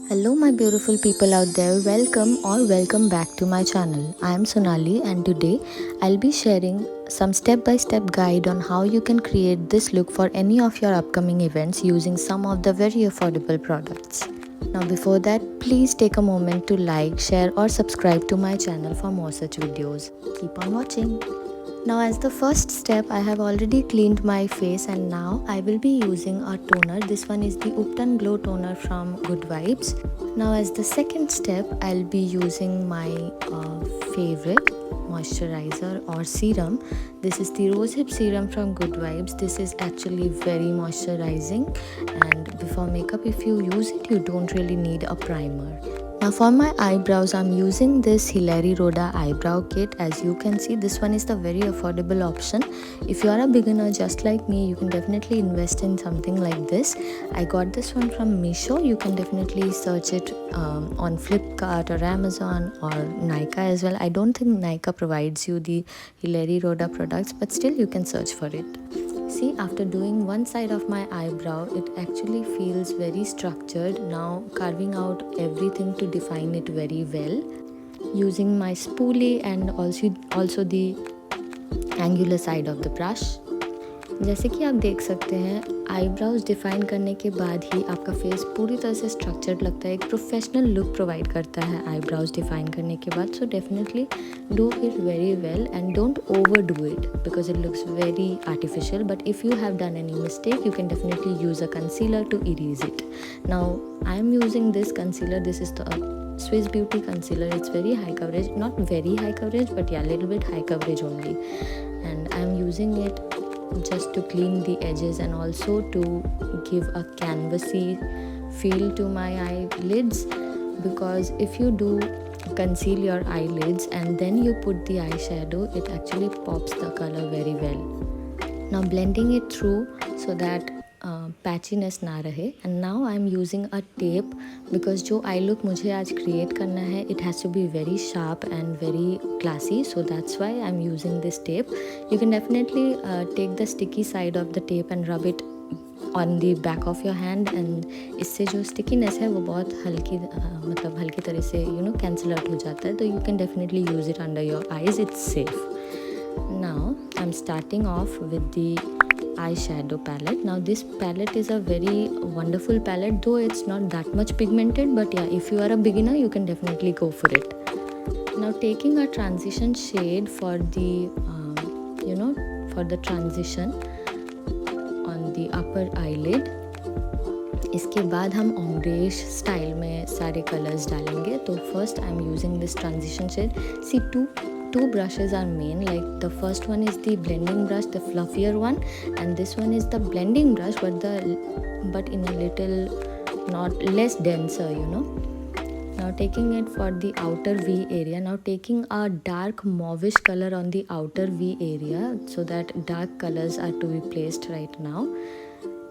Hello my beautiful people out there, welcome back to my channel. I am Sonali and today I'll be sharing some step-by-step guide on how you can create this look for any of your upcoming events using some of the very affordable products. Now before that, please take a moment to like, share or subscribe to my channel for more such videos. Keep on watching. Now as the first step, I have already cleaned my face and now I will be using a toner. This one is the Upton Glow Toner from Good Vibes. Now as the second step, I'll be using my favorite moisturizer or serum. This is the Rose Hip Serum from Good Vibes. This is actually very moisturizing, and before makeup, if you use it, you don't really need a primer. Now for my eyebrows, I'm using this Hilary Rhoda eyebrow kit. As you can see, this one is the very affordable option. If you are a beginner just like me, you can definitely invest in something like this. I got this one from Meesho. You can definitely search it on Flipkart or Amazon or Nykaa as well. I don't think Nykaa provides you the Hilary Rhoda products, but still you can search for it. See, after doing one side of my eyebrow, it actually feels very structured. Now carving out everything to define it very well. Using my spoolie and also the angular side of the brush. जैसे कि आप देख सकते हैं, eyebrows define करने के बाद ही आपका फेस पूरी तरह से स्ट्रक्चर्ड लगता है, एक प्रोफेशनल लुक प्रोवाइड करता है आईब्राउज डिफाइन करने के बाद. So definitely do it very well and don't over do it because it looks very artificial. But if you have done any mistake, you can definitely use a concealer to erase it. Now I am using this concealer. This is the Swiss Beauty concealer. It's very high coverage, not very high coverage, but yeah, little bit high coverage only. And I am using it just to clean the edges and also to give a canvasy feel to my eyelids, because if you do conceal your eyelids and then you put the eyeshadow, it actually pops the color very well. Now blending it through so that patchiness ना रहे. And now I am using a tape because जो I look मुझे आज create करना है, it has to be very sharp and very classy. So that's why I am using this tape. You can definitely take the sticky side of the tape and rub it on the back of your hand, and इससे जो stickiness है वो बहुत मतलब हल्की तरह से cancel out हो जाता है. तो you can definitely use it under your eyes. It's safe. Now I'm starting off with the eyeshadow palette. Now this palette is a very wonderful palette, though it's not that much pigmented, but yeah, if you are a beginner, you can definitely go for it. Now taking a transition shade for the for the transition on the upper eyelid. इसके बाद हम ombre style में सारे colours डालेंगे. तो first I am using this transition shade. See two brushes are main, like the first one is the blending brush, the fluffier one, and this one is the blending brush, but in a little not less denser. Now taking it for the outer V area. Now taking a dark mauvish color on the outer V area, so that dark colors are to be placed right now.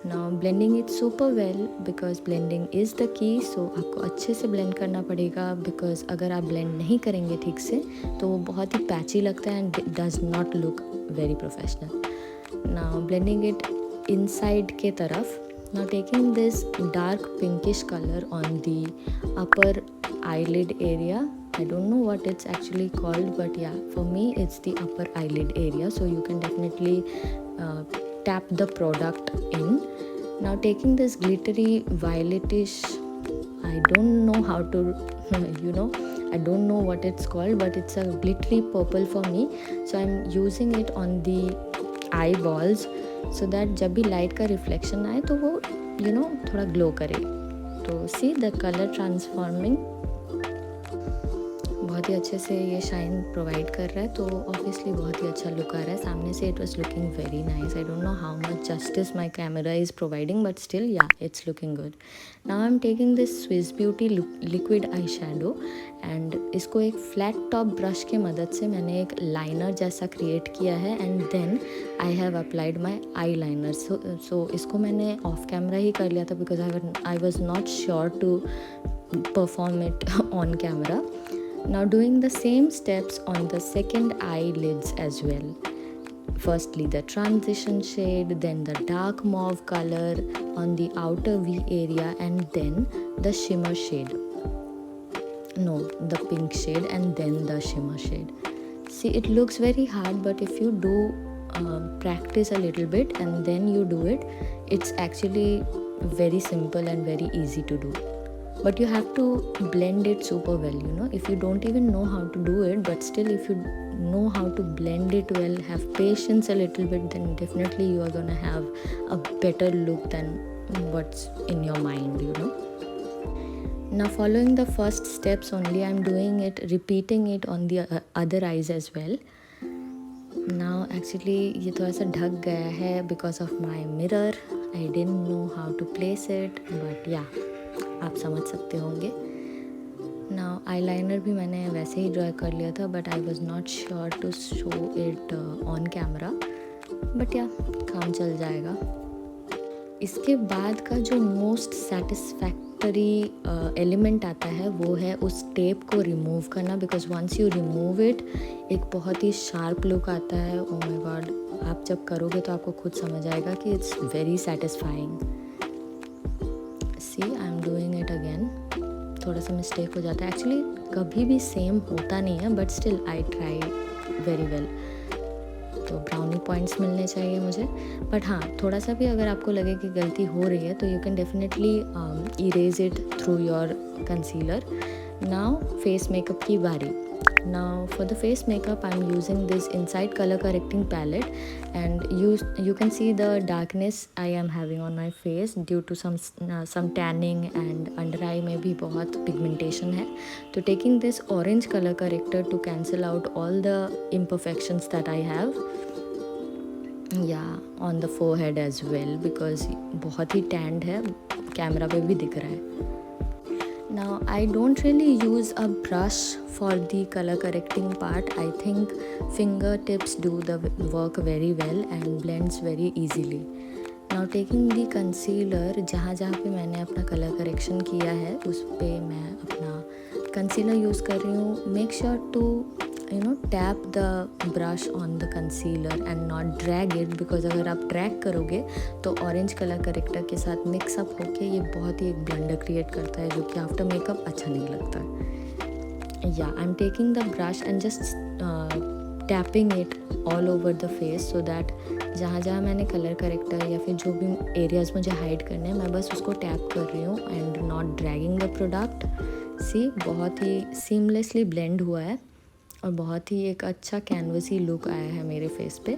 Now blending it super well because blending is the key. So आपको अच्छे से blend करना पड़ेगा, because अगर आप blend नहीं करेंगे ठीक से तो वो बहुत ही पैची लगता है and it does not look very professional. Now blending it inside के तरफ. Now taking this dark pinkish color on the upper eyelid area. I don't know what it's actually called, but yeah, for me it's the upper eyelid area. So you can definitely tap the product in. Now taking this glittery violetish, I don't know how to I don't know what it's called, but it's a glittery purple for me. So I'm using it on the eyeballs so that जब भी light का reflection आए तो वो थोड़ा glow करे. तो see the colour transforming बहुत ही अच्छे से ये शाइन प्रोवाइड कर रहा है. तो ऑब्वियसली बहुत ही अच्छा लुक आ रहा है सामने से. It was looking very nice. I don't know how much justice my camera is providing, but still yeah it's looking good. Now I am taking this Swiss beauty liquid eye shadow, and इसको एक flat top brush के मदद से मैंने एक liner जैसा create किया है, and then I have applied my eyeliner. So इसको मैंने ऑफ कैमरा ही कर लिया था because I was not sure to perform it on camera. Now doing the same steps on the second eyelids as well. firstly the transition shade, then the dark mauve color on the outer V area, and then the shimmer shade. No, the pink shade and then the shimmer shade. See, it looks very hard, but if you do practice a little bit and then you do it, it's actually very simple and very easy to do. But you have to blend it super well, you know. If you don't even know how to do it, but still if you know how to blend it well, have patience a little bit, then definitely you are gonna have a better look than what's in your mind, you know. Now following the first steps only, I'm doing it, repeating it on the other eyes as well. Now actually ये थोड़ा सा ढक गया है because of my mirror. I didn't know how to place it, but yeah, आप समझ सकते होंगे. नाउ आईलाइनर भी मैंने वैसे ही ड्रॉ कर लिया था, but I was not sure to show it on camera, but yeah काम चल जाएगा. इसके बाद का जो मोस्ट सेटिस्फैक्टरी एलिमेंट आता है वो है उस टेप को रिमूव करना, because once you remove it एक बहुत ही शार्प लुक आता है. ओ माय गॉड, आप जब करोगे तो आपको खुद समझ आएगा कि it's very satisfying. See, I am doing it again. थोड़ा सा मिस्टेक हो जाता है, एक्चुअली कभी भी सेम होता नहीं है, but still I try very well. तो ब्राउनी पॉइंट्स मिलने चाहिए मुझे, बट हाँ, थोड़ा सा भी अगर आपको लगे कि गलती हो रही है तो you can definitely erase it through your concealer. Now face makeup की बारी. Now for the face makeup I'm using this Inside color correcting palette, and you can see the darkness I am having on my face due to some tanning, and under eye में भी बहुत pigmentation है. तो taking this orange color corrector to cancel out all the imperfections that I have, yeah, on the forehead as well, because बहुत ही tanned है, camera पे भी दिख रहा है. Now I don't really use a brush for the color correcting part. I think fingertips do the work very well and blends very easily. Now taking the concealer, जहाँ पे मैंने अपना color correction किया है उस पे मैं अपना concealer यूज़ कर रही हूँ. Make sure to tap the brush on the concealer and not drag it, because अगर आप drag करोगे तो ऑरेंज कलर करेक्टर के साथ मिक्स अप होके ये बहुत ही एक ब्लंडर क्रिएट करता है, जो कि आफ्टर मेकअप अच्छा नहीं लगता. या आई am taking the brush and just tapping it all over the face, so that जहाँ जहाँ मैंने कलर करेक्टर या फिर जो भी एरियाज़ मुझे हाइड करने हैं मैं बस उसको टैप कर रही हूँ and not dragging the product. See, बहुत ही सीमलेसली ब्लेंड हुआ है और बहुत ही एक अच्छा कैनवसी लुक आया है मेरे फेस पे.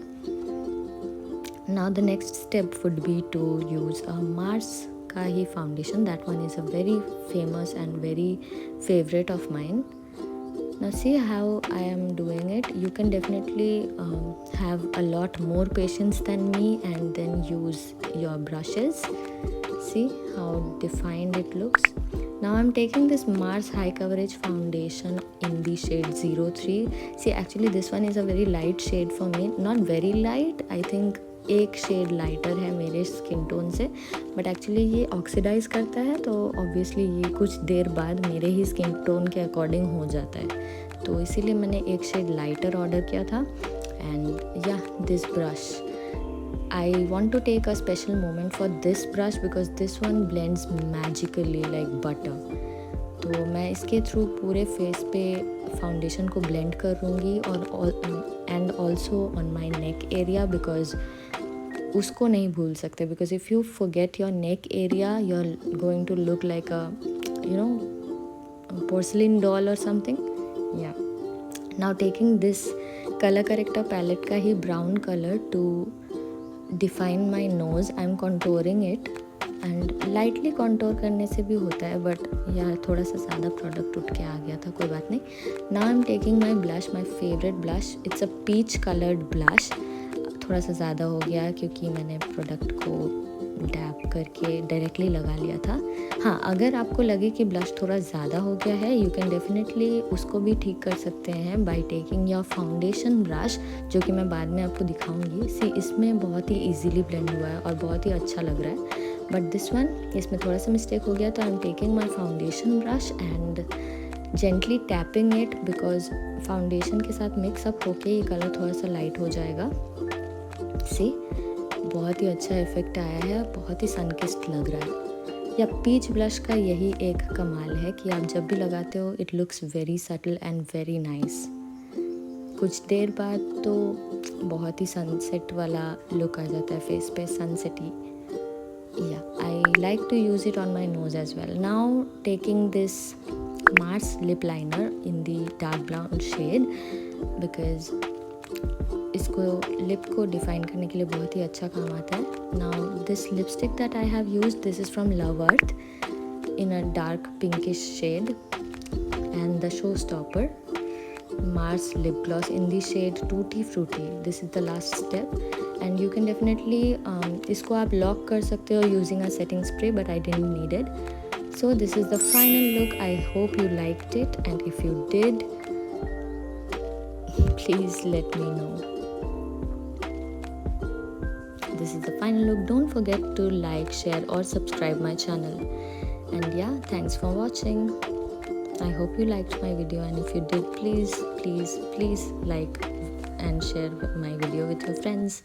Now the next step would be to use a Mars का ही foundation. That one is a very famous and very favourite of mine. Now see how I am doing it. You can definitely have a lot more patience than me and then use your brushes. See how defined it looks. Now I'm taking this Mars High Coverage Foundation in the shade 03. See, actually this one is a very light shade for me. Not very light, I think एक shade lighter है मेरे skin tone से, but actually ये oxidise करता है, तो obviously ये कुछ देर बाद मेरे ही स्किन टोन के अकॉर्डिंग हो जाता है, तो इसीलिए मैंने एक शेड लाइटर ऑर्डर किया था. And yeah this brush, I want to take a special moment for this brush because this one blends magically like butter. तो मैं इसके थ्रू पूरे फेस पे फाउंडेशन को ब्लेंड करूँगी और and also on my neck area, because उसको नहीं भूल सकते, because if you forget your neck area you are going to look like a porcelain doll और something. Yeah now taking this colour corrector palette का ही brown colour to define my nose, I am contouring it. And lightly contour करने से भी होता है, but यार थोड़ा सा ज़्यादा प्रोडक्ट उठ के आ गया था, कोई बात नहीं. Now I am taking my blush, my favourite blush. It's a peach coloured blush. थोड़ा सा ज़्यादा हो गया क्योंकि मैंने प्रोडक्ट को डैप करके डायरेक्टली लगा लिया था. हाँ, अगर आपको लगे कि ब्लश थोड़ा ज़्यादा हो गया है, यू कैन डेफिनेटली उसको भी ठीक कर सकते हैं by taking your foundation brush, जो कि मैं बाद में आपको दिखाऊंगी. सी, इसमें बहुत ही इजीली ब्लेंड हुआ है और बहुत ही अच्छा लग रहा है. बट दिस वन, इसमें थोड़ा सा मिस्टेक हो गया, तो आई am taking my foundation brush and gently tapping it, because foundation के साथ मिक्स अप होके ये कलर थोड़ा सा लाइट हो जाएगा. सी बहुत ही अच्छा इफ़ेक्ट आया है, बहुत ही सनकिस्ड लग रहा है। या पीच ब्लश का यही एक कमाल है कि आप जब भी लगाते हो it looks very subtle and very nice. कुछ देर बाद तो बहुत ही सनसेट वाला लुक आ जाता है फेस पे, सनसेटी। Yeah, I like to use it on my nose as well. Now taking this Mars lip liner in the dark brown shade because इसको lip को डिफाइन करने के लिए बहुत ही अच्छा काम आता है। Now this lipstick that I have used, this is from love earth in a dark pinkish shade, and the showstopper Mars lip gloss in the shade Tutti Frutti. This is the last step, and you can definitely इसको आप lock कर सकते हो using a setting spray, but I didn't need it. So this is the final look. I hope you liked it, and if you did, please let me know. This is the final look. Don't forget to like, share or subscribe my channel. And yeah, thanks for watching. I hope you liked my video, and if you did, please like and share my video with your friends.